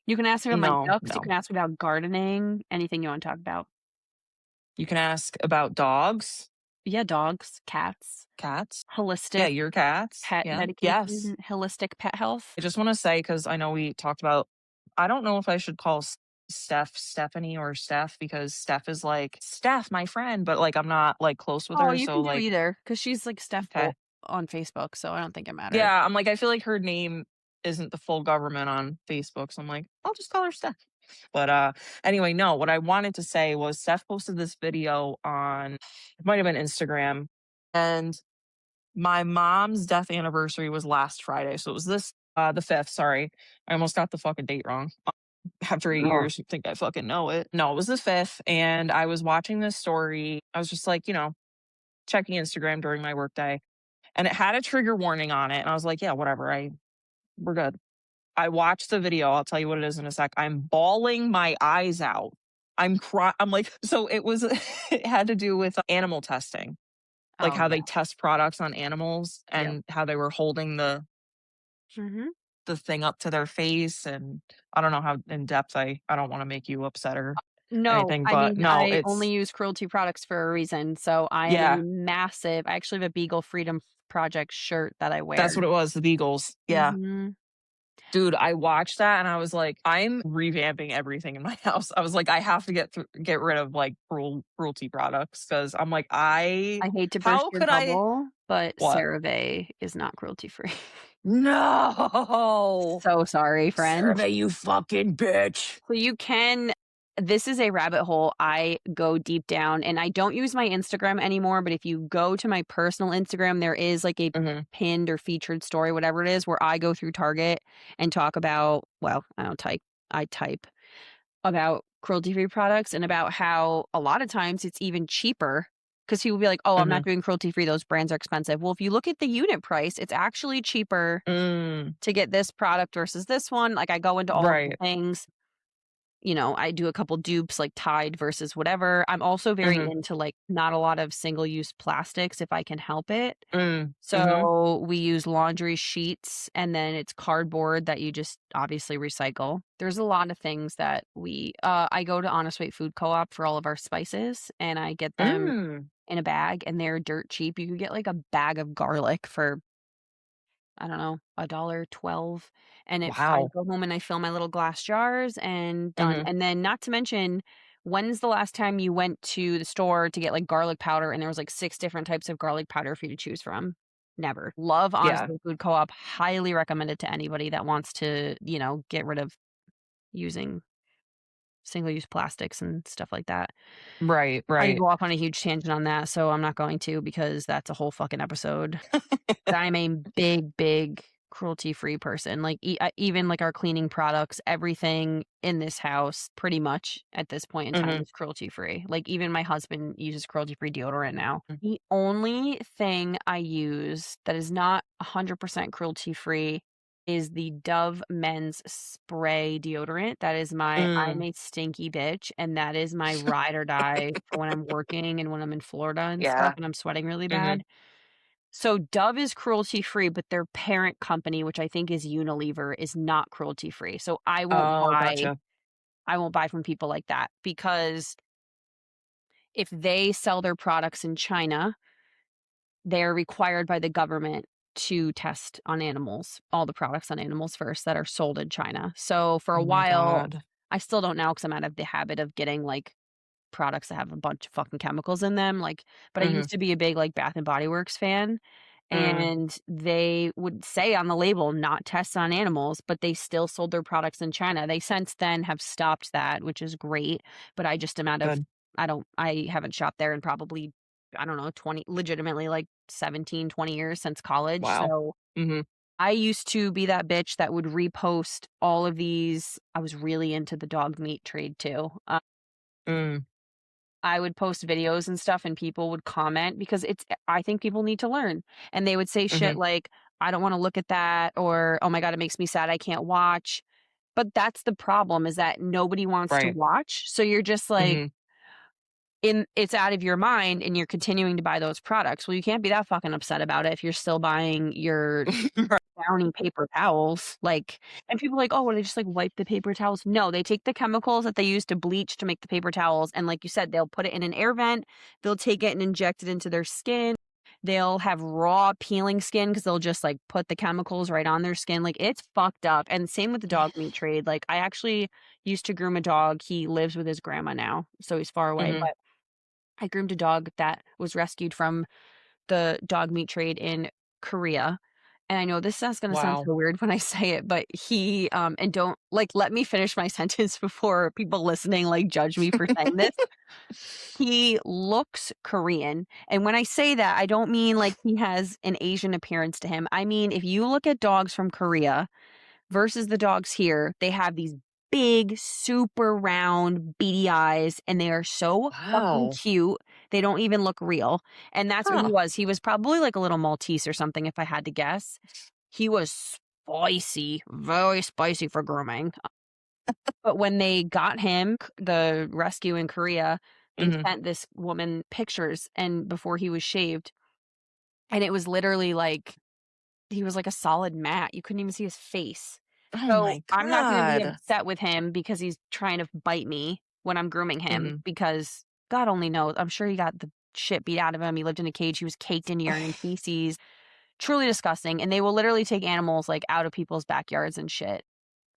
You can ask me about my No, ducks, you no. can ask me about gardening, anything you wanna talk about. You can ask about dogs, Yeah, dogs, cats, cats. Yeah, holistic your cats. pet Yeah. Yes. medication, holistic pet health. I just wanna say, because I know we talked about I don't know if I should call Steph Stephanie or Steph, because Steph is like, "Steph, my friend," but, like, I'm not, like, close with Oh, her, you so, can do like, either because she's like Steph okay. Bolt on Facebook, so I don't think it matters. Yeah, I'm like, I feel like her name isn't the full government on Facebook, so I'm like, I'll just call her Steph. But, anyway, no, what I wanted to say was Steph posted this video on it might have been Instagram, and my mom's death anniversary was last Friday, so it was the 5th, sorry. I almost got the fucking date wrong. After 8 Oh. years, you think I fucking know it. No, it was the 5th, and I was watching this story. I was just like, checking Instagram during my workday, and it had a trigger warning on it, and I was like, "Yeah, whatever, we're good." I watched the video, I'll tell you what it is in a sec. I'm bawling my eyes out. I'm like so it was it had to do with animal testing, like Oh, how yeah. they test products on animals Yep. and how they were holding Mhm. the thing up to their face, and I don't know how in depth I don't wanna make you upset or No, anything, I but mean, no, I only it's use cruelty products for a reason, so I am a yeah, massive I actually have a Beagle Freedom Project shirt that I wear. that's what it was, the Beagles. Yeah. Mhm. Dude, I watched that and I was like, "I'm revamping everything in my house." I was like, "I have to get rid of, like, cruelty products because 'cause I'm like, I hate to burst how your could I" bubble, but What? CeraVe is not cruelty free. No! So sorry, friend. Survey, you fucking bitch. So you can this is a rabbit hole I go deep down, and I don't use my Instagram anymore, but if you go to my personal Instagram, there is like a Mhm. pinned or featured story, whatever it is, where I go through Target and talk about, well, I type about cruelty-free products and about how a lot of times it's even cheaper because people will be like, "Oh, I'm not Mhm. doing cruelty-free, those brands are expensive." Well, if you look at the unit price, it's actually cheaper Mm. to get this product versus this one. Like, I go into all of the Right. things. I do a couple dupes like Tide versus whatever. I'm also very Mhm. into like not a lot of single use plastics if I can help it. Mm. Mhm. So we use laundry sheets and then it's cardboard that you just obviously recycle. There's a lot of things that I go to Honest Weight Food Co-op for all of our spices and I get them Mm. in a bag and they're dirt cheap. You can get like a bag of garlic for I don't know, $1.12, and if I Wow. go home and I fill my little glass jars and done. Mhm. And then not to mention, when's the last time you went to the store to get, like, garlic powder and there was, like, 6 different types of garlic powder for you to choose from? Never. Love Honest Yeah. Food Co-op, highly recommend it to anybody that wants to, get rid of using single-use plastics and stuff like that. Right, I could right. go off on a huge tangent on that, so I'm not going to because that's a whole fucking episode. But I'm a big, big cruelty-free person, like, even, like, our cleaning products, everything in this house pretty much at this point in time Mhm. is cruelty-free, like, even my husband uses cruelty-free deodorant now. Mm. The only thing I use that is not 100% cruelty-free is the Dove men's spray deodorant. That is my I'm Mm. a stinky bitch, and that is my ride or die for when I'm working and when I'm in Florida and stuff Yeah. and I'm sweating really Mhm. bad. So Dove is cruelty free, but their parent company, which I think is Unilever, is not cruelty free. So Oh, gotcha. I won't buy from people like that because if they sell their products in China, they're required by the government to test on animals, all the products on animals first that are sold in China. So for a Oh my while, god. I still don't now because I'm out of the habit of getting like products that have a bunch of fucking chemicals in them, like but I Mhm. used to be a big, like, Bath& and Body Works fan, Mm. and they would say on the label, "Not tests on animals," but they still sold their products in China. They since then have stopped that, which is great, but I just am out of Good. I haven't shopped there in probably, I don't know, 20 legitimately, like, 17, 20 years since college, Wow. so Mhm. I used to be that bitch that would repost all of these I was really into the dog meat trade too, Mm. I would post videos and stuff and people would comment because I think people need to learn. And they would say shit Mhm. like, "I don't wanna look at that," or, "Oh my god, it makes me sad, I can't watch." But that's the problem is that nobody wants to Right. watch, so you're just like Mhm. it's out of your mind and you're continuing to buy those products. Well, you can't be that fucking upset about it if you're still buying your Right. Downy paper towels, like and people are like, "Oh, well, they just, like, wipe the paper towels." No, they take the chemicals that they use to bleach to make the paper towels, and like you said, they'll put it in an air vent, they'll take it and inject it into their skin, they'll have raw peeling skin because 'cause they'll just, like, put the chemicals right on their skin, like, it's fucked up, and same with the dog meat trade, like, I actually used to groom a dog, he lives with his grandma now, so he's far away, Mhm. but I groomed a dog that was rescued from the dog meat trade in Korea. And I know this is gonna sound Wow. so weird when I say it, but he, and don't like, let me finish my sentence before people listening, like, judge me for saying this. He looks Korean, and when I say that, I don't mean like he has an Asian appearance to him. I mean, if you look at dogs from Korea versus the dogs here, they have these big, super round, beady eyes, and they are so fucking Wow. cute. They don't even look real. And that's what he Huh. was. He was probably like a little Maltese or something, if I had to guess. He was spicy, very spicy for grooming. But when they got him, the rescue in Korea, they Mhm. sent this woman pictures and before he was shaved. And it was literally like he was like a solid mat, you couldn't even see his face. Oh So, my I'm not gonna be god. upset with him because he's trying to bite me when I'm grooming him Mhm. because God only knows, I'm sure he got the shit beat out of him, he lived in a cage, he was caked in urine and feces, truly disgusting, and they will literally take animals, like, out of people's backyards and shit,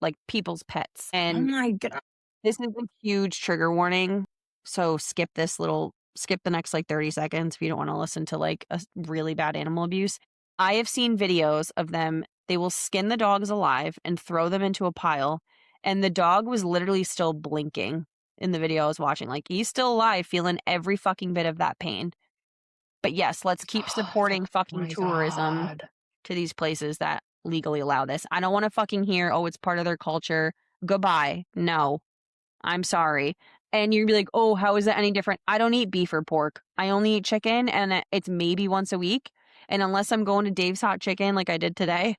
like, people's pets, Oh and my god. this is a huge trigger warning, so skip the next, like, 30 seconds if you don't wanna listen to, like, really bad animal abuse. I have seen videos of them they will skin the dogs alive and throw them into a pile, and the dog was literally still blinking in the video I was watching, like, he's still alive feeling every fucking bit of that pain. But yes, let's keep Oh supporting fucking my tourism god. to these places that legally allow this. I don't wanna fucking hear, "Oh, it's part of their culture." Goodbye. No. I'm sorry. And you'd be like, "Oh, how is that any different?" I don't eat beef or pork. I only eat chicken, and it's maybe once a week, and unless I'm going to Dave's Hot Chicken like I did today,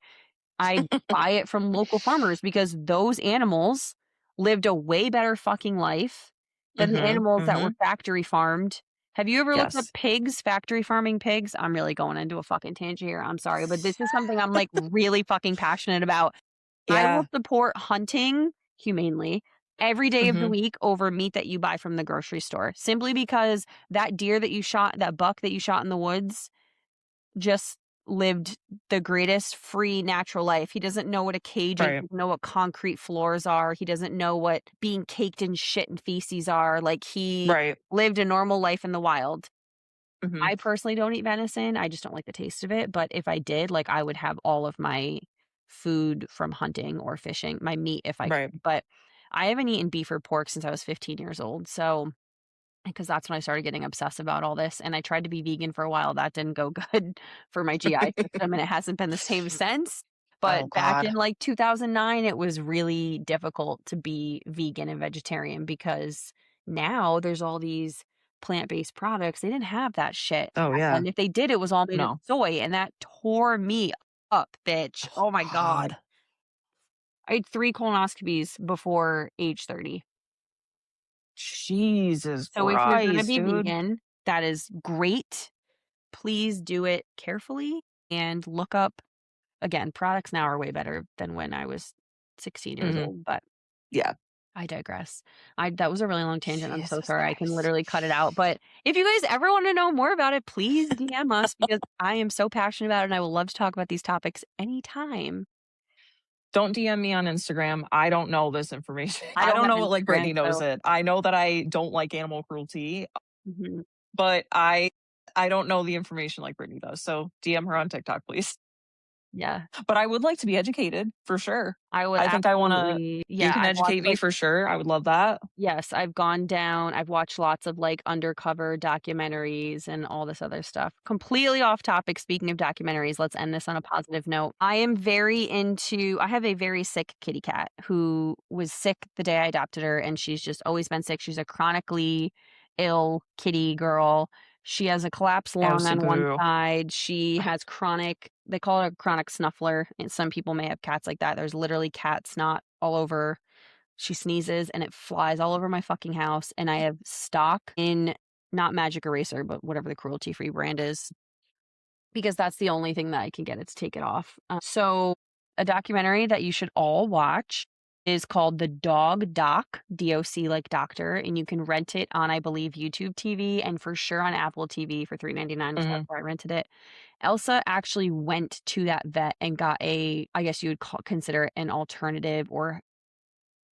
I buy it from local farmers because those animals lived a way better fucking life than the Mhm. animals that were Mhm. factory farmed. Have you ever looked up Yes. pigs, factory farming pigs? I'm really going into a fucking tangent here, I'm sorry, but this is something I'm, like, really fucking passionate about. I will Yeah. support hunting humanely every day of the Mhm. week over meat that you buy from the grocery store, simply because that deer that you shot, that buck that you shot in the woods, just lived the greatest free natural life. He doesn't know what a cage is, he Right. doesn't know what concrete floors are, he doesn't know what being caked in shit and feces are, like, he Right. lived a normal life in the wild. Mhm. I personally don't eat venison, I just don't like the taste of it, but if I did, like, I would have all of my food from hunting or fishing, my meat if I Right. could, but I haven't eaten beef or pork since I was 15 years old, so because that's when I started getting obsessed about all this, and I tried to be vegan for a while, that didn't go good for my GI system, and it hasn't been the same since, Oh but back in, god. like, 2009, it was really difficult to be vegan and vegetarian because now there's all these plant-based products, they didn't have that shit Oh back yeah. then, if they did, it was all made of No. soy, and that tore me up, bitch, Oh oh my god. god. I had 3 colonoscopies before age 30. Jesus So if you're gonna Christ, be dude. vegan, that is great. Please do it carefully and look up again, products now are way better than when I was 16 years Mhm. old, but Yeah. I digress. I that was a really long tangent, I'm so Jesus sorry, I can Christ. literally cut it out, but if you guys ever wanna know more about it, please DM us because I am so passionate about it and I will love to talk about these topics anytime. Don't DM me on Instagram. I don't know this information. I I don't don't have know it like Instagram, Brittany knows so it. I know that I don't like animal cruelty, mhm, but I don't know the information like Brittany does. So DM her on TikTok, please. yeah. But I would like to be educated for sure. I would I think I wanna absolutely you yeah, can I've watched, educate me like for sure. I would love that. yes, I've gone down I've watched lots of, like, undercover documentaries and all this other stuff. Completely off topic, speaking of documentaries, let's end this on a positive note. I am very into I have a very sick kitty cat who was sick the day I adopted her, and she's just always been sick. She's a chronically ill kitty girl. She has a collapsed lung Ousted on one boo. side. She has chronic they call it a chronic snuffler, and some people may have cats like that. There's literally cat snot all over she sneezes and it flies all over my fucking house, and I have stock in not Magic Eraser, but whatever the cruelty-free brand is, because that's the only thing that I can get it to take it off. So a documentary that you should all watch is called The Dog Doc, DOC like doctor, and you can rent it on, I believe, YouTube TV and for sure on Apple TV for $3.99, because that's Mhm. where I rented it. Elsa actually went to that vet and got a, I guess you would consider it an alternative or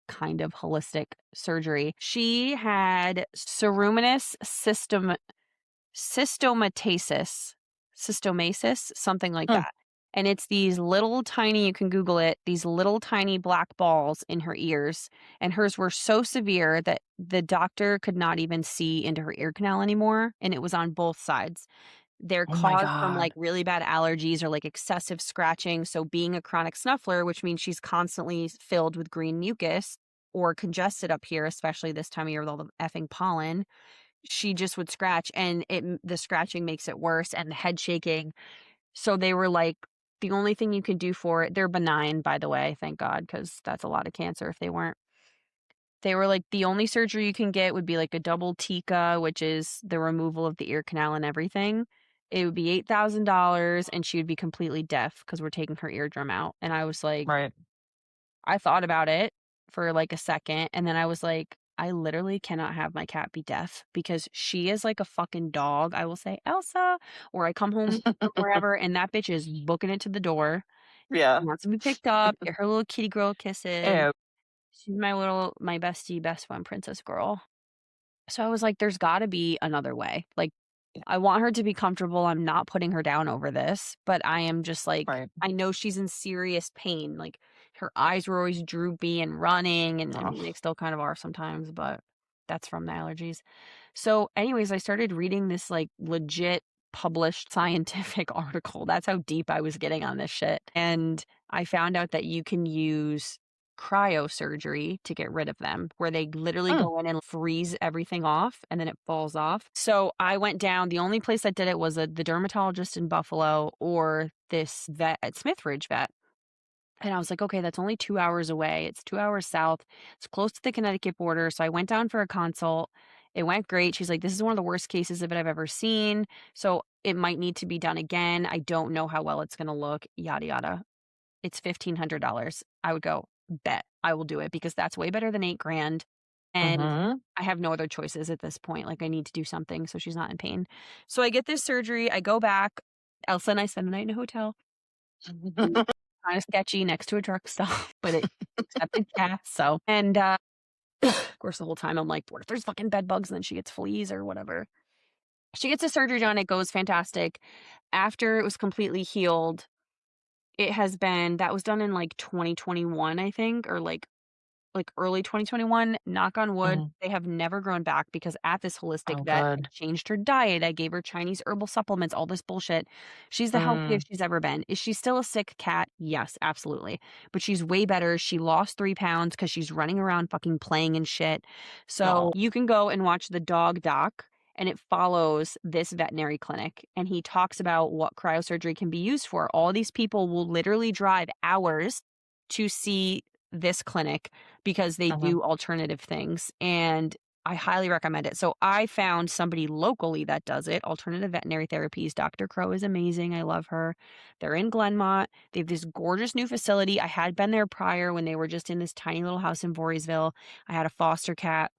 kind of holistic surgery. She had ceruminous Cystomatasis, something like Mm. that. And it's these little tiny, you can Google it, these little tiny black balls in her ears. And hers were so severe that the doctor could not even see into her ear canal anymore. And it was on both sides. They're Oh my caused from god. like really bad allergies or like excessive scratching. So being a chronic snuffler, which means she's constantly filled with green mucus or congested up here, especially this time of year with all the effing pollen, she just would scratch, and the scratching makes it worse and the head shaking. So they were like, the only thing you can do for it, they're benign, by the way, thank God, because that's a lot of cancer if they weren't. They were like, the only surgery you can get would be like a double TICA, which is the removal of the ear canal and everything. It would be $8,000 and she would be completely deaf because we're taking her eardrum out. And I was like, Right. I thought about it for like a second, and then I was like, I literally cannot have my cat be deaf because she is like a fucking dog. I will say, Elsa, or I come home from wherever, and that bitch is booking it to the door. Yeah. She wants to be picked up, get her little kitty girl kisses. Ew. She's my bestie, best friend, princess girl. So I was like, there's got to be another way. Like, I want her to be comfortable. I'm not putting her down over this, but I am just like, Right. I know she's in serious pain. Like her eyes were always droopy and running. And I mean, they Oh. still kind of are sometimes, but that's from the allergies. So, anyways, I started reading this like legit published scientific article. That's how deep I was getting on this shit. And I found out that you can use cryosurgery to get rid of them, where they literally Mm. go in and freeze everything off and then it falls off. So I went down, the only place that did it was the dermatologist in Buffalo or this vet at Smithridge Vet. And I was like, okay, that's only 2 hours away. It's 2 hours south. It's close to the Connecticut border. So I went down for a consult. It went great. She's like, this is one of the worst cases of it I've ever seen. So it might need to be done again. I don't know how well it's going to look, yada, yada. It's $1,500. I would go, bet I will do it because that's way better than 8 grand. And Mhm. I have no other choices at this point. Like I need to do something so she's not in pain. So I get this surgery. I go back. Elsa and I spend the night in a hotel. Kind of sketchy next to a truck stop, but it accepted cash. So, and of course, the whole time I'm like, what if there's fucking bed bugs and then she gets fleas or whatever? She gets the surgery done. It goes fantastic. After it was completely healed, it has been, that was done in like 2021, I think, or like early 2021, knock on wood, Mhm. they have never grown back because at this holistic Oh, vet, I good. changed her diet. I gave her Chinese herbal supplements, all this bullshit. She's the Mm. healthiest she's ever been. Is she still a sick cat? Yes, absolutely. But she's way better. She lost 3 pounds because she's running around fucking playing and shit. So Oh. you can go and watch the dog doc. And it follows this veterinary clinic. And he talks about what cryosurgery can be used for. All these people will literally drive hours to see this clinic because they Mhm. do alternative things, and I highly recommend it. So I found somebody locally that does it, Alternative Veterinary Therapies. Dr. Crow is amazing. I love her. They're in Glenmont. They have this gorgeous new facility. I had been there prior when they were just in this tiny little house in Voorheesville. I had a foster cat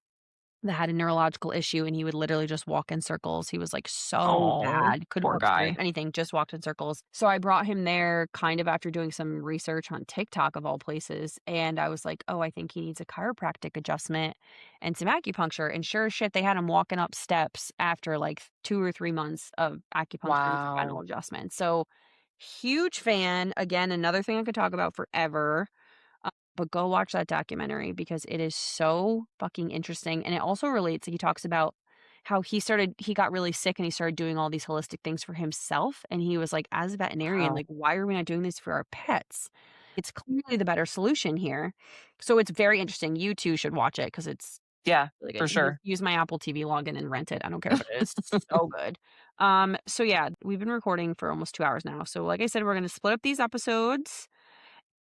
that had a neurological issue and he would literally just walk in circles. He was like so Oh, bad, couldn't go poor upstairs, guy. anything, just walked in circles. So I brought him there kind of after doing some research on TikTok of all places. And I was like, oh, I think he needs a chiropractic adjustment and some acupuncture. And sure as shit, they had him walking up steps after like 2 or 3 months of acupuncture and spinal Wow. adjustment. So huge fan. Again, another thing I could talk about forever. But go watch that documentary because it is so fucking interesting, and it also relates, he talks about how he got really sick and he started doing all these holistic things for himself, and he was like, "As a veterinarian, Wow. like, why are we not doing this for our pets? It's clearly the better solution here." So it's very interesting. You too should watch it because it's Yeah, really for good. sure. Use my Apple TV login and rent it. I don't care what it is. So good. So yeah, we've been recording for almost 2 hours now. So like I said, we're gonna split up these episodes.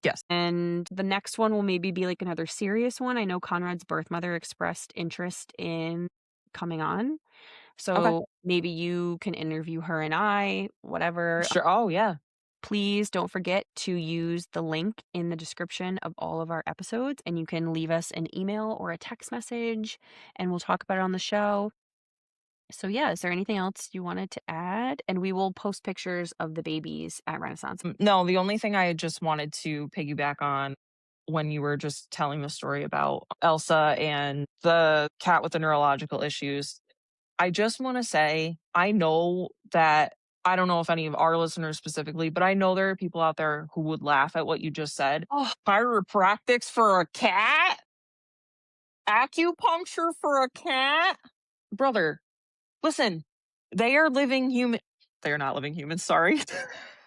Yes. And the next one will maybe be like another serious one. I know Conrad's birth mother expressed interest in coming on. Okay. So maybe you can interview her and I, whatever. Sure. Oh, yeah. Please don't forget to use the link in the description of all of our episodes, and you can leave us an email or a text message, and we'll talk about it on the show. So, yeah, is there anything else you wanted to add? And we will post pictures of the babies at Renaissance. No, the only thing I just wanted to piggyback on when you were just telling the story about Elsa and the cat with the neurological issues, I just want to say, I know that I don't know if any of our listeners specifically, but I know there are people out there who would laugh at what you just said. Oh, Chiropractics for a cat? Acupuncture for a cat? Brother, listen, they are living human. They are not living humans, sorry.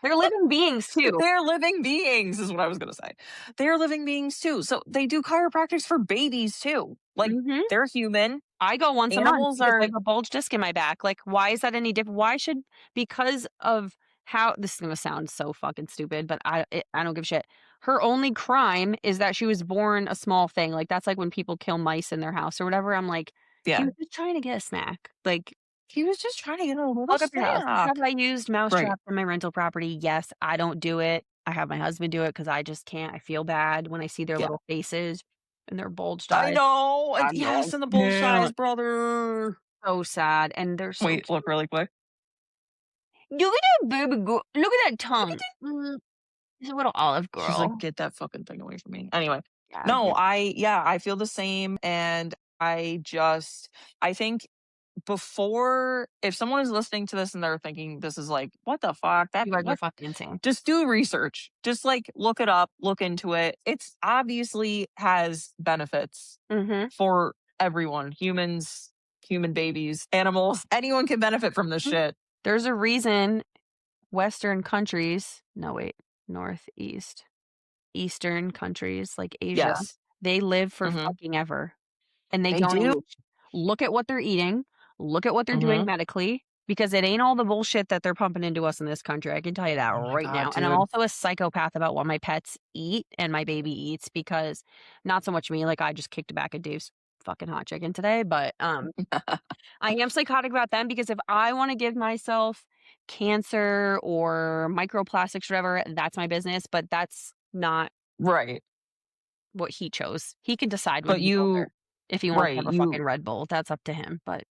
they're living beings too. They're living beings, is what I was going to say. They're living beings too. So they do chiropractics for babies too. Like Mhm. they're human. I go once a month Animals because I are, have a bulge disc in my back. Like, why is that any different? Why should because of how this is gonna sound so fucking stupid, but I don't give a shit. Her only crime is that she was born a small thing. Like, that's like when people kill mice in their house or whatever. I'm like, she yeah. was just trying to get a snack. Like, He was just trying to get a little look up your house. Have snack. I used mouse Right. traps in my rental property? Yes, I don't do it. I have my husband do it because I just can't. I feel bad when I see their Yeah. little faces and their bulged I eyes. know. I know. Yes, and the bull Yeah. size, brother. So sad, and they're so Wait, cute. look really quick. Look at that baby girl. Look at that tongue. She's a little olive She's like, girl. get that fucking thing away from me. Anyway, Yeah, no, dude. I feel the same. And I think before, if someone is listening to this and they're thinking this is like, what the fuck? That, You guys are what? fucking insane. Just do research. Just like look it up, look into it. It's obviously has benefits Mhm. for everyone, humans, human babies, animals. Anyone can benefit from this shit. There's a reason Western countries no, wait, Northeast, Eastern countries like Asia, Yes. they live for Hmm. fucking ever, and they They don't do. age. Look at what they're eating, look at what they're doing Hmm. medically, because it ain't all the bullshit that they're pumping into us in this country, I can tell you that Oh my right God, now, and I'm dude. also a psychopath about what my pets eat and my baby eats because not so much me, like, I just kicked back at Dave's fucking hot chicken today, but, I am psychotic about them because if I wanna give myself cancer or microplastics, whatever, that's my business, but that's not Right. what he chose. He can decide when But he's older you, if he wants to right. have a fucking Red Bull, that's up to him, but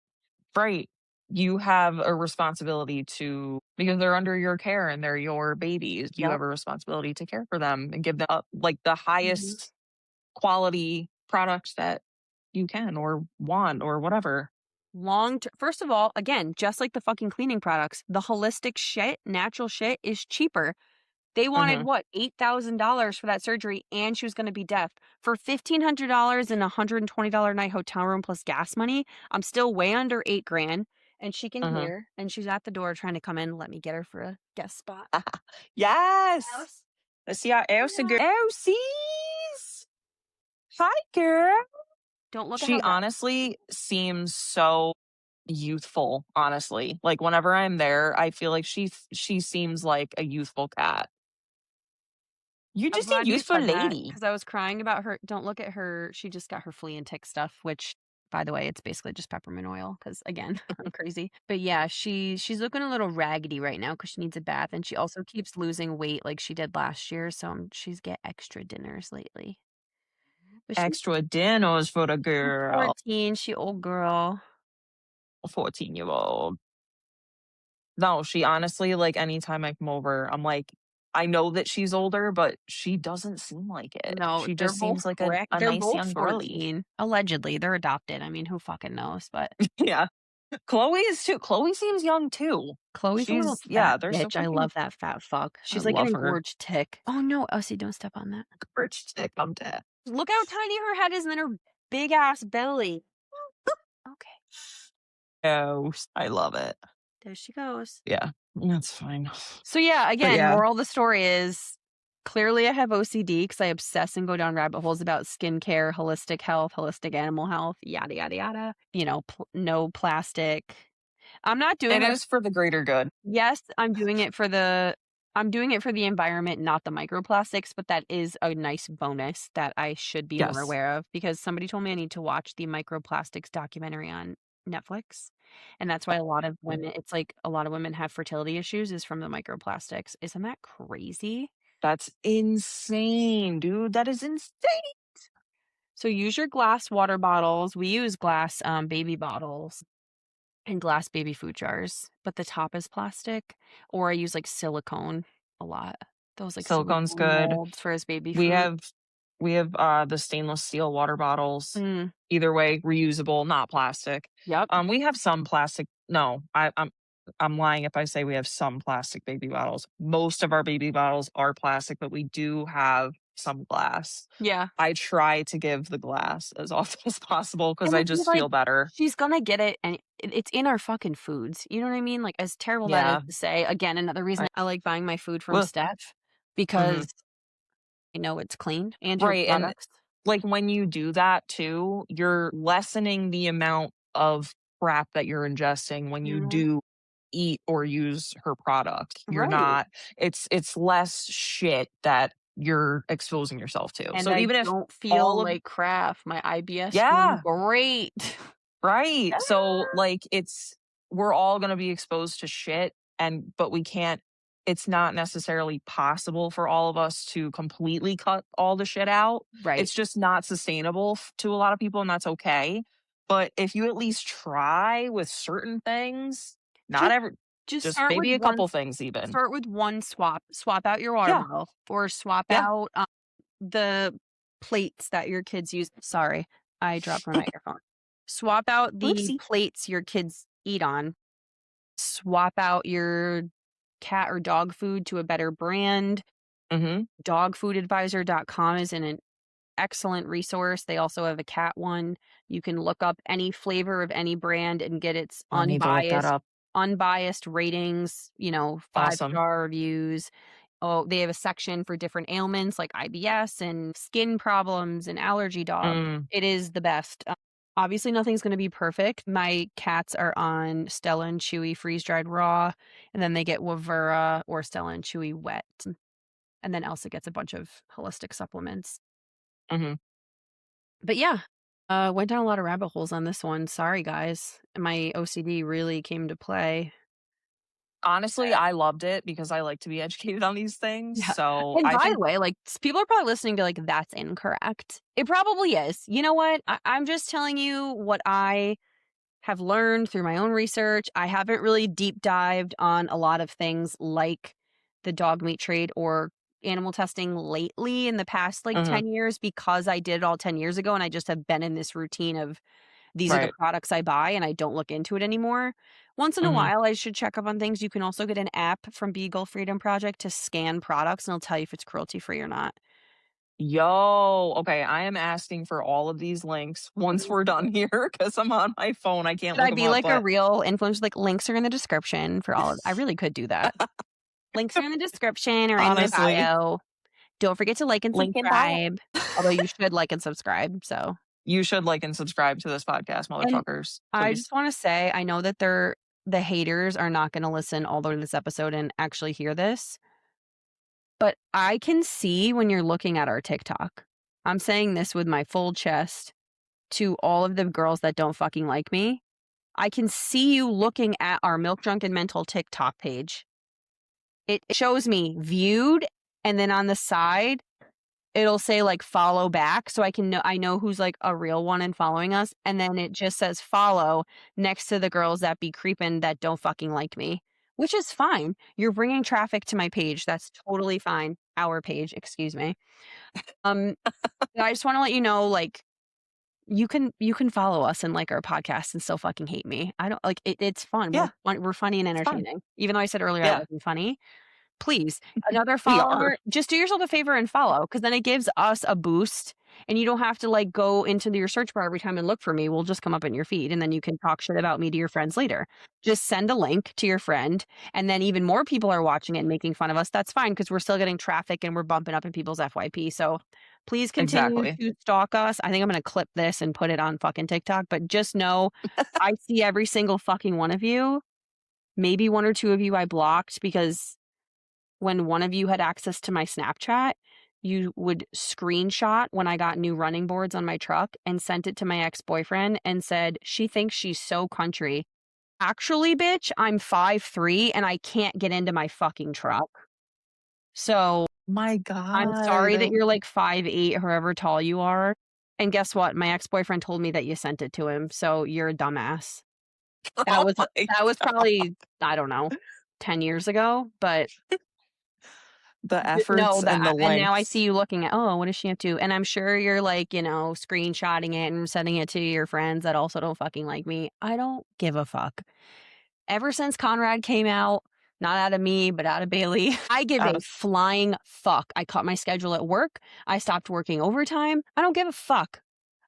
Right. You have a responsibility to, because they're under your care and they're your babies. You yep. have a responsibility to care for them and give them like the Mhm. highest quality products that you can or want or whatever. First of all, again, just like the fucking cleaning products, the holistic shit, natural shit is cheaper. They wanted Hmm. what, $8,000 for that surgery, and she was gonna be deaf. For $1,500 and $120 night hotel room plus gas money, I'm still way under 8 grand, and she can Hmm. hear, and she's at the door trying to come in, let me get her for a guest spot. Yes. Alice? Let's see how Elsa Yeah. girl. Elsie's. Hi, girl. Don't look at She how red. honestly seems so youthful, honestly. Like whenever I'm there, I feel like she seems like a youthful cat. You're I'm just a glad you useful said that lady. because I was crying about her. Don't look at her. She just got her flea and tick stuff, which, by the way, it's basically just peppermint oil. Because again, I'm crazy. But yeah, she's looking a little raggedy right now because she needs a bath, and she also keeps losing weight like she did last year. So she's get extra dinners lately. But Extra dinners for the she's girl. 14. She old girl. 14-year-old. No, she honestly, like anytime I come over, I'm like, I know that she's older, but she doesn't seem like it. No, She they're just both seems like correct. a They're nice both young girly. 14. Allegedly, they're adopted. I mean, who fucking knows? But Yeah. Chloe is too. Chloe seems young too. Chloe's a little She's, yeah, fat they're so bitch. I fucking, love that fat fuck. I She's like an love her. engorged tick. Oh no, Elsie, don't step on that. Rich chick, I'm dead. Look how tiny her head is and then her big ass belly. Okay, Oh, I love it. there she goes. Yeah, that's fine. So yeah, But again, yeah, moral of the story is clearly I have OCD because I obsess and go down rabbit holes about skincare, holistic health, holistic animal health, yada yada yada. No plastic. I'm not doing it it. is for the greater good. Yes, I'm doing it for the environment, not the microplastics, but that is a nice bonus that I should be more Yes. aware of because somebody told me I need to watch the microplastics documentary on Netflix, and that's why a lot of women it's like a lot of women have fertility issues is from the microplastics. Isn't that crazy? That's insane, dude. That is insane. So use your glass water bottles. We use glass, baby bottles and glass baby food jars, but the top is plastic, or I use, like, silicone a lot. Those, like, Silicone's silicone good. molds for his baby We food. have the stainless steel water bottles. Mm, Either way, reusable, not plastic. yep, We have some plastic no, I'm lying if I say we have some plastic baby bottles. Most of our baby bottles are plastic, but we do have some glass. yeah. I try to give the glass as often as possible because And I the thing is, just like, feel better. she's gonna get it, and it's in our fucking foods, you know what I mean? Like, as terrible that is Yeah. to say, again, another reason I I like buying my food from Ugh, Steph, mhm. because I know it's clean and her Right, and, products. like, when you do that too, you're lessening the amount of crap that you're ingesting when you Mhm. do eat or use her product. You're Right, not it's less shit that you're exposing yourself to. and So I even if don't feel all of like crap. My IBS feels Yeah. great. Right. Ah, So, like, we're all gonna be exposed to shit, but we can't it's not necessarily possible for all of us to completely cut all the shit out. right. It's just not sustainable to a lot of people, and that's okay. But if you at least try with certain things, not Just every just just maybe a couple things even. start with one swap. Swap out your water Yeah. bottle or swap Yeah. out, the plates that your kids use. Sorry, I dropped my microphone. Swap out the Oopsie. plates your kids eat on. Swap out your cat or dog food to a better brand. Mhm. Dogfoodadvisor.com is an excellent resource. They also have a cat one. You can look up any flavor of any brand and get its I need to look that up. unbiased ratings, you know, Awesome. 5-star reviews. Oh, they have a section for different ailments like IBS and skin problems and allergy dogs. Mm, It is the best. Obviously, nothing's going to be perfect. My cats are on Stella and Chewy freeze dried raw, and then they get Wavura or Stella and Chewy wet. And then Elsa gets a bunch of holistic supplements. mhm. But yeah, went down a lot of rabbit holes on this one. Sorry, guys. My OCD really came to play. Honestly, I loved it because I like to be educated on these things, Yeah. so And I by think the way, like, people are probably listening to like, "That's incorrect." It probably is. You know what? I'm just telling you what I have learned through my own research. I haven't really deep dived on a lot of things like the dog meat trade or animal testing lately in the past, like, Mhm. 10 years because I did it all 10 years ago, and I just have been in this routine of these are the Right. products I buy, and I don't look into it anymore. Once in a Mhm. while, I should check up on things. You can also get an app from Beagle Freedom Project to scan products, and it'll tell you if it's cruelty free or not. Yo, okay, I am asking for all of these links once Mhm. we're done here because 'cause I'm on my phone, I can't Should look I them be up, like a but real influencer? Like, links are in the description for all of I really could do that. Links are in the description or in my honestly, bio. Don't forget to like and link in bio. subscribe, although you should like and subscribe, so You should like and subscribe to this podcast, and motherfuckers, I please. just wanna say, I know that the haters are not gonna listen all the way to this episode and actually hear this. But I can see when you're looking at our TikTok. I'm saying this with my full chest to all of the girls that don't fucking like me. I can see you looking at our Milk Drunken Mental TikTok page. It shows me viewed, and then on the side, it'll say like follow back. So I know who's like a real one and following us. And then it just says follow next to the girls that be creeping that don't fucking like me, which is fine. You're bringing traffic to my page. That's totally fine. Our page, excuse me. Um, I just want to let you know, like, you can follow us and like our podcast and still fucking hate me. I don't like it, it's fun. Yeah, We're funny and it's fun. entertaining. Even though I said earlier I Yeah, wasn't funny. Please, another we are. follower, just do yourself a favor and follow, because then it gives us a boost, and you don't have to, like, go into your search bar every time and look for me. We'll just come up in your feed, and then you can talk shit about me to your friends later. Just send a link to your friend, and then even more people are watching it and making fun of us. That's fine because 'cause we're still getting traffic and we're bumping up in people's FYP, so please continue Exactly. to stalk us. I think I'm gonna clip this and put it on fucking TikTok, but just know I see every single fucking one of you. Maybe 1 or 2 of you I blocked because when one of you had access to my Snapchat, you would screenshot when I got new running boards on my truck and sent it to my ex-boyfriend and said, "She thinks she's so country. Actually, bitch, I'm 5'3" and I can't get into my fucking truck. So, My I'm sorry that god. you're like 5'8", however tall you are, and guess what? My ex-boyfriend told me that you sent it to him, so you're a dumbass." That Oh was my that was god. probably, I don't know, 10 years ago, but The no, efforts and the that and now I see lengths. you looking at, "Oh, what is she up to?" And I'm sure you're like, screenshotting it and sending it to your friends that also don't fucking like me. I don't give a fuck. Ever since Conrad came out, not out of me, but out of Bailey, I give Out a of flying fuck. I cut my schedule at work. I stopped working overtime. I don't give a fuck.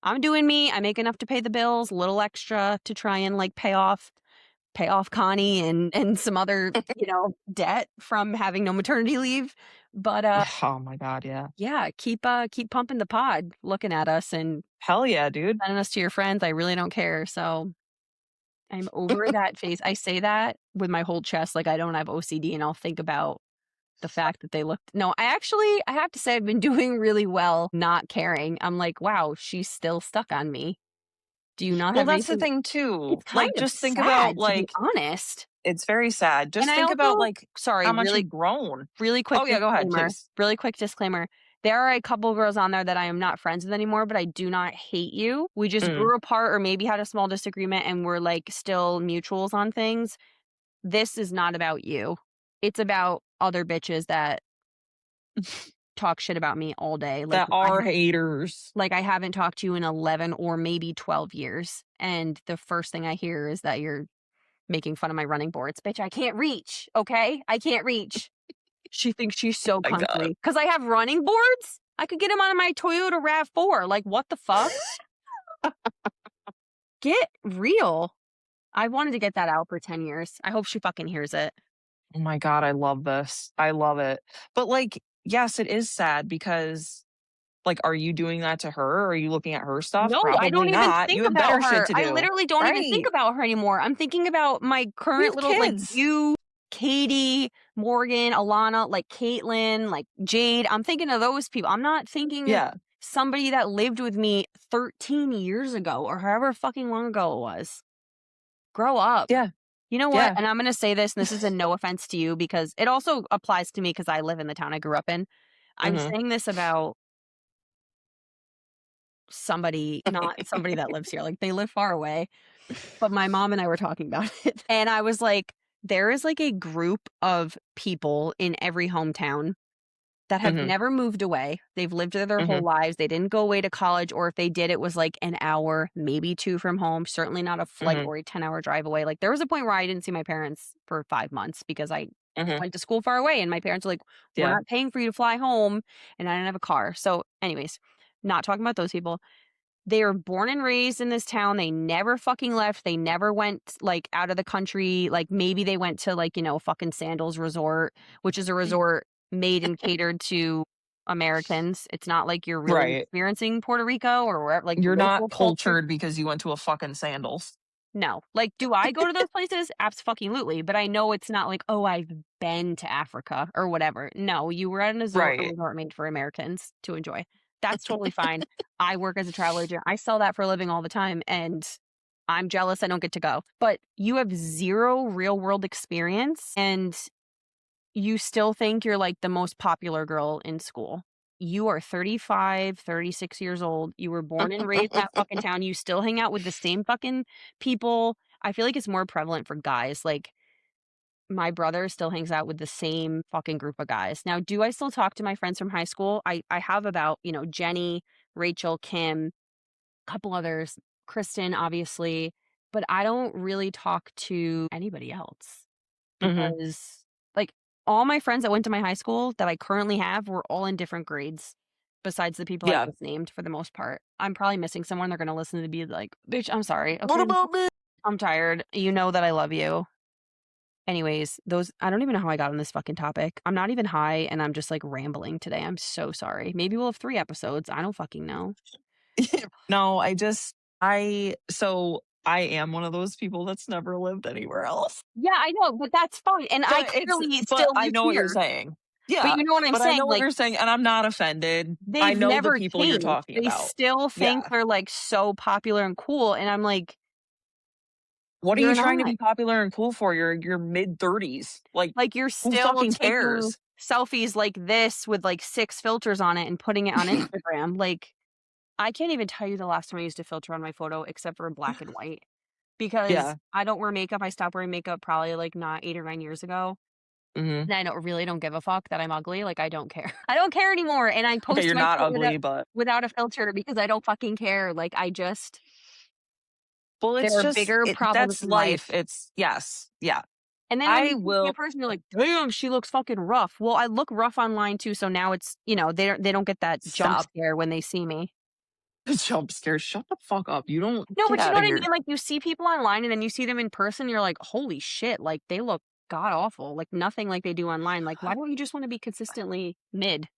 I'm doing me. I make enough to pay the bills, a little extra to try and like pay off Connie and some other, debt from having no maternity leave. But oh my god, yeah. yeah, keep pumping the pod, looking at us and Hell yeah, dude. sending us to your friends. I really don't care. So I'm over that phase. I say that with my whole chest, like I don't have OCD, and I'll think about the fact that they looked. No, I have to say I've been doing really well not caring. I'm like, wow, she's still stuck on me. Do you not Well, have that's the anything? thing too. It's kind Like, of just think about, sad, to be like honest. it's very sad. And Just I think about, also, like, sorry, how much really you've grown. really quick Oh, yeah, go ahead, disclaimer, please. really quick disclaimer. There are a couple girls on there that I am not friends with anymore, but I do not hate you. We just Mm. grew apart or maybe had a small disagreement and we're like still mutuals on things. This is not about you. It's about other bitches that talk shit about me all day. That are haters. Like I haven't talked to you in 11 or maybe 12 years. And the first thing I hear is that you're making fun of my running boards. Bitch, I can't reach. Okay? I can't reach. She thinks she's so My god. country. Because I have running boards? I could get them on my Toyota RAV4. Like, what the fuck? Get real. I wanted to get that out for 10 years. I hope she fucking hears it. Oh my god, I love this. I love it. But, like, yes, it is sad because, like, are you doing that to her? Are you looking at her stuff? No, I Probably don't even not. think You have about better shit her. to I do. literally don't even think Right. about her anymore. I'm thinking about my We current have little, like, kids. you, Katie, Morgan, Alana, like, Caitlin, like, Jade. I'm thinking of those people. I'm not thinking Yeah. somebody that lived with me 13 years ago or however fucking long ago it was. Grow up. Yeah. You know what? Yeah. And I'm gonna say this, and this is a no offense to you because it also applies to me because I live in the town I grew up in. I'm Mhm. saying this about somebody, not somebody that lives here. Like, they live far away, but my mom and I were talking about it, and I was like, there is, like, a group of people in every hometown that have Mhm. never moved away. They've lived there their whole Mhm. lives. They didn't go away to college, or if they did, it was like an hour, maybe 2 from home, certainly not a flight Mhm. or a 10-hour drive away. Like, there was a point where I didn't see my parents for 5 months because I Mhm. went to school far away, and my parents were like, "We're Yeah. not paying for you to fly home," and I didn't have a car. So, anyways, not talking about those people. They were born and raised in this town. They never fucking left. They never went, like, out of the country. Like, maybe they went to, like, fucking Sandals Resort, which is a resort made and catered to Americans. It's not like you're really Right. experiencing Puerto Rico or wherever, like, You're not local culture. cultured because you went to a fucking sandals. No. Like, do I go to those places? Abso-fucking-lutely, but I know it's not like, "Oh, I've been to Africa," or whatever. No, you were at a Right. resort made for Americans to enjoy. That's totally fine. I work as a travel agent. I sell that for a living all the time, and I'm jealous I don't get to go. But you have 0 real world experience, and you still think you're, like, the most popular girl in school. You are 35, 36 years old. You were born and raised in that fucking town. You still hang out with the same fucking people. I feel like it's more prevalent for guys. Like, my brother still hangs out with the same fucking group of guys. Now, do I still talk to my friends from high school? I have about, Jenny, Rachel, Kim, a couple others, Kristen, obviously, but I don't really talk to anybody else Mhm. because, like, all my friends that went to my high school that I currently have were all in different grades besides the people I Yeah. just named for the most part. I'm probably missing someone. They're gonna listen to be like, "Bitch, I'm sorry, What okay? about me? I'm tired. You know that I love you." Anyways, those I don't even know how I got on this fucking topic. I'm not even high, and I'm just, like, rambling today. I'm so sorry. Maybe we'll have 3 episodes. I don't fucking know. No, I am one of those people that's never lived anywhere else. Yeah, I know, but that's fine, and I But clearly still I live know what you're here. saying. But Yeah, you know what I'm but I saying? know what Like, you're saying, and I'm not offended. I they've know the never people you're changed. talking They about. still think Yeah. they're, like, so popular and cool, and I'm like, What are you "You're trying to not." be popular and cool for? You're mid-30s. Like, Like, you're who still fucking taking cares? selfies like this with, like, 6 filters on it and putting it on Instagram. Like, I can't even tell you the last time I used a filter on my photo except for black and white because Yeah. I don't wear makeup. I stopped wearing makeup probably, like, not 8 or 9 years ago, Mhm. and I don't give a fuck that I'm ugly. Like, I don't care. I don't care anymore, and I Okay, post you're my not shit ugly, but without a filter because I don't fucking care. Like, I just well, there it's are just bigger it problems that's in life. life. It's yes. Yeah. And then when I you see me in will person, you're like, "Damn, she looks fucking rough." Well, I look rough online too, so now it's they don't get that jump stop. scare when they see me. Jump scares. Shut the fuck up. You don't No, get but you out know of what I here. mean? Like, you see people online and then you see them in person, you're like, "Holy shit, like, they look god awful." Like, nothing like they do online. Like, why don't you just wanna be consistently mid?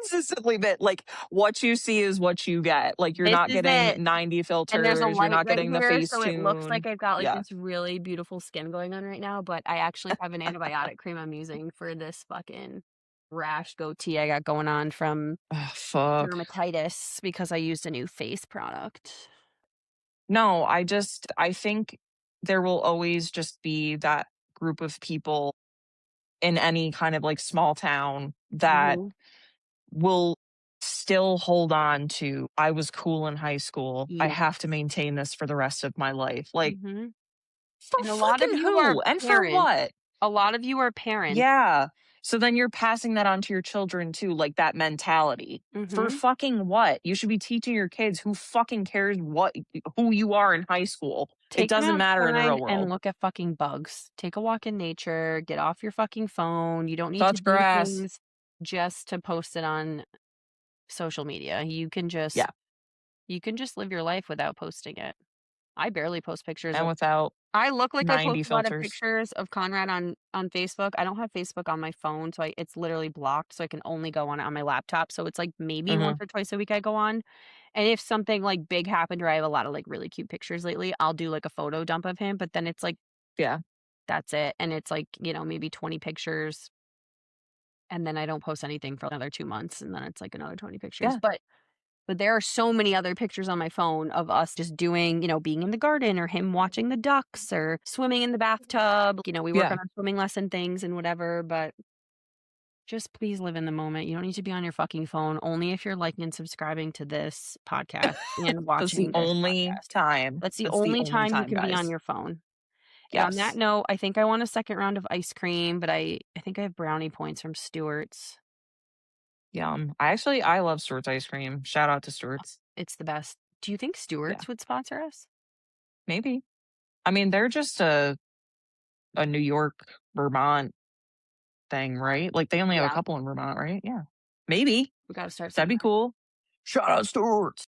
Consistently bit like what you see is what you get. Like you're This not is getting it. 90 And there's a filters, you're light not right getting the here, face so it looks like tune. I've got, like, Yeah. this really beautiful skin going on right now, but I actually have an antibiotic cream I'm using for this fucking rash goatee I got going on from Oh, fuck. dermatitis because I used a new face product. No, I think there will always just be that group of people in any kind of like small town that Mhm. will still hold on to I was cool in high school. I Yeah. have to maintain this for the rest of my life. Like Mhm. for And a lot of fucking you are who? And for parents. what? A lot of you are parents. Yeah. So then you're passing that on to your children too, like that mentality. For Mhm. fucking what? You should be teaching your kids who fucking cares who you are in high school. It Take them doesn't matter in the outside real and world. look at fucking bugs. Take a walk in nature, get off your fucking phone. You don't need to Touch do grass. things just to post it on social media. Yeah. You can just live your life without posting it. I barely post pictures And of without I look like I post 90 a lot of filters. pictures of Conrad on Facebook. I don't have Facebook on my phone, so it's literally blocked, so I can only go on it on my laptop. So it's like maybe once Mhm. or twice a week I go on. And if something like big happened or I have a lot of like really cute pictures lately, I'll do like a photo dump of him, but then it's like Yeah. that's it. And it's like, maybe 20 pictures and then I don't post anything for another 2 months and then it's like another 20 pictures. Yeah. But there are so many other pictures on my phone of us just doing, being in the garden or him watching the ducks or swimming in the bathtub. We work on Yeah. our swimming lesson things and whatever, but just please live in the moment. You don't need to be on your fucking phone only if you're liking and subscribing to this podcast and That's the watching this only podcast. time. That's the That's the only only time you time, can be on guys. your phone. And on that Yes. note, I think I want a second round of ice cream, but I think I have brownie points from Stewart's. Yum. I love Stewart's ice cream. Shout out to Stewart's. It's the best. Do you think Yeah. Stewart's would sponsor us? Maybe. I mean, they're just a New York, Vermont thing, right? Like they only have a Yeah, couple in Vermont, right? Yeah. Maybe. we gotta start That'd be somewhere. cool. Shout out Stewart's.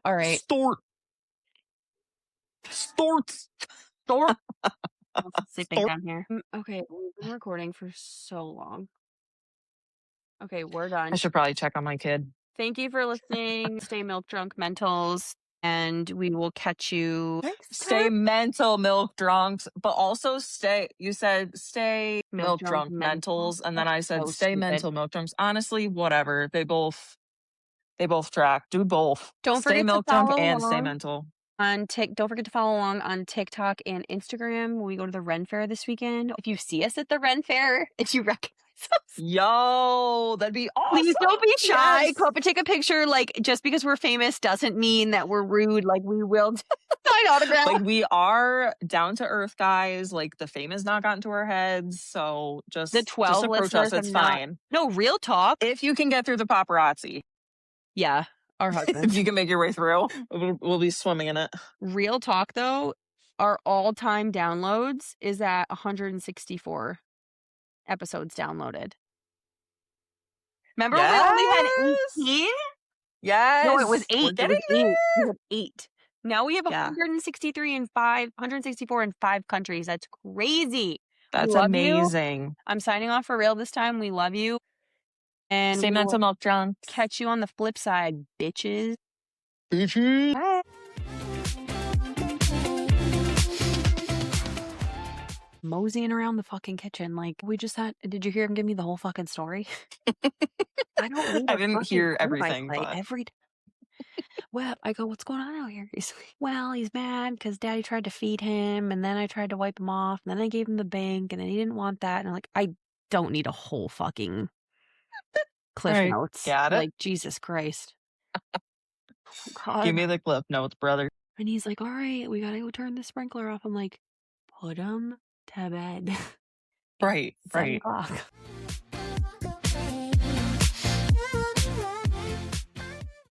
All right. Stort. Storts. Thor I'm sleeping Stort. down here. Okay, we've been recording for so long. Okay, we're I done. should probably check on my kid. Thank you for listening. Stay milk drunk mentals, and we will catch you next time. Stay mental milk drunks, but also you said stay Milk milk drunk drunk mentals. mentals. And then That's I said so stay stupid. mental milk drunks. Honestly, whatever. They both track. Do both. Don't Stay forget to milk drunk follow and stay along mental. on Tik. Don't forget to follow along on TikTok and Instagram when we go to the Ren Fair this weekend. If you see us at the Ren Fair, if you recognize us, Yo, that'd be please don't awesome. be shy. Yes. Come up and take a picture. Like, just because we're famous doesn't mean that we're rude. Like, we will sign autograph. Like we are down to earth guys. Like the fame has not gotten to our heads. So The just 12 approach us. listeners have It's not. fine. No, real talk. If you can get through the paparazzi, Yeah, our if husbands. you can make your way through, we'll be swimming in it. Real talk, though, our all-time downloads is at 164 episodes downloaded. Remember when we only had Yes. 18? No, it was Yes. We're 8. It getting was 8. We there. had 8. Now we have Yeah. 164 in 5 countries. That's crazy. We That's love you. amazing. I'm signing off for real this time. We love you, and Stay we will mental milk drunks. catch you on the flip side, bitches. Bitches. Bye. moseying around the fucking kitchen like, "We just had did you hear him give me the whole fucking story?" I don't need I a didn't fucking hear play-by-play everything, but every well, I go, "What's going on out here?" He's like, "Well, he's mad because daddy tried to feed him, and then I tried to wipe him off, and then I gave him the bank, and then he didn't want that." And I'm like, "I don't need a whole fucking Cliff right. Notes." Got it. Like, Jesus Christ. Oh Give god. me the cliff notes, brother. And he's like, "Alright, we gotta go turn the sprinkler off." I'm like, "Put him to bed." It's Right, seven right. o'clock.